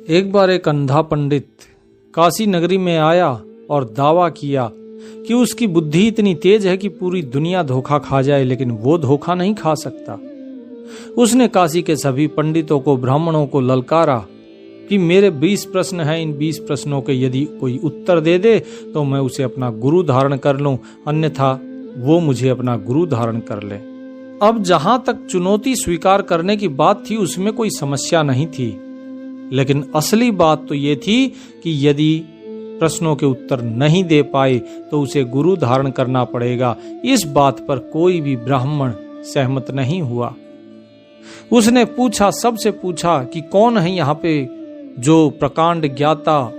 एक बार एक अंधा पंडित काशी नगरी में आया और दावा किया कि उसकी बुद्धि इतनी तेज है कि पूरी दुनिया धोखा खा जाए, लेकिन वो धोखा नहीं खा सकता। उसने काशी के सभी पंडितों को, ब्राह्मणों को ललकारा कि मेरे 20 प्रश्न हैं, इन 20 प्रश्नों के यदि कोई उत्तर दे दे तो मैं उसे अपना गुरु धारण कर लूं, अन्यथा वो मुझे अपना गुरु धारण कर ले। अब जहां तक चुनौती स्वीकार करने की बात थी उसमें कोई समस्या नहीं थी, लेकिन असली बात तो ये थी कि यदि प्रश्नों के उत्तर नहीं दे पाए तो उसे गुरु धारण करना पड़ेगा। इस बात पर कोई भी ब्राह्मण सहमत नहीं हुआ। उसने पूछा, सबसे पूछा कि कौन है यहाँ पे जो प्रकांड ज्ञाता,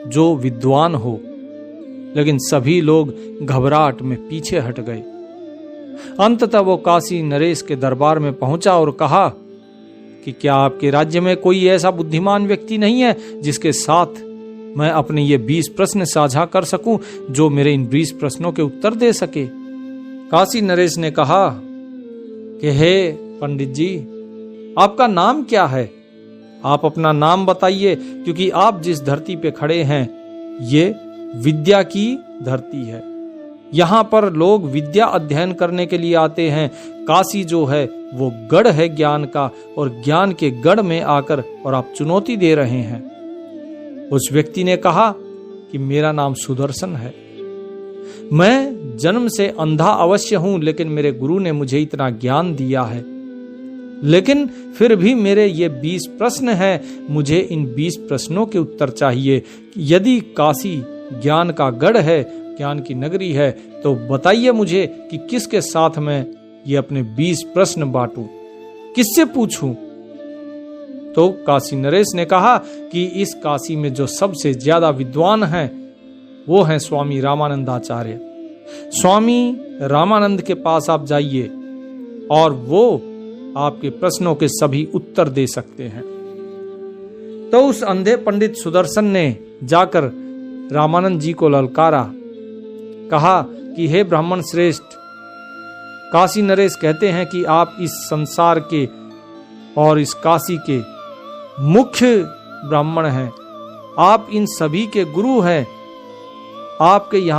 जो विद्वान हो, लेकिन सभी लोग घबराहट में पीछे हट गए। अंततः वो काशी नरेश के दरबार में पहुंचा और कहा कि क्या आपके राज्य में कोई ऐसा बुद्धिमान व्यक्ति नहीं है जिसके साथ मैं अपने ये 20 प्रश्न साझा कर सकूं, जो मेरे इन 20 प्रश्नों के उत्तर दे सके। काशी नरेश ने कहा कि हे पंडित जी, आपका नाम क्या है? आप अपना नाम बताइए, क्योंकि आप जिस धरती पे खड़े हैं ये विद्या की धरती है। यहाँ पर लोग विद्या अध्ययन करने के लिए आते हैं। काशी जो है वो गढ़ है ज्ञान का, और ज्ञान के गढ़ में आकर और आप चुनौती दे रहे हैं। उस व्यक्ति ने कहा कि मेरा नाम सुदर्शन है। मैं जन्म से अंधा अवश्य हूं, लेकिन मेरे गुरु ने मुझे इतना ज्ञान दिया है। लेकिन फिर भी मेरे ये 20 प्रश्न हैं, मुझे इन 20 प्रश्नों के उत्तर चाहिए। यदि काशी ज्ञान का गढ़ है, ज्ञान की नगरी है, तो बताइए मुझे कि किसके साथ मैं ये अपने 20 प्रश्न बांटूं, किससे पूछूं? तो काशी नरेश ने कहा कि इस काशी में जो सबसे ज्यादा विद्वान हैं वो हैं स्वामी रामानंदाचार्य। स्वामी रामानंद के पास आप जाइए और वो आपके प्रश्नों के सभी उत्तर दे सकते हैं। तो उस अंधे पंडित सुदर्शन ने जाकर रामानंद जी को ललकारा, कहा कि हे ब्राह्मण श्रेष्ठ, काशी नरेश कहते हैं कि आप इस संसार के और इस काशी के मुख्य ब्राह्मण हैं, आप इन सभी के गुरु हैं। आपके यहाँ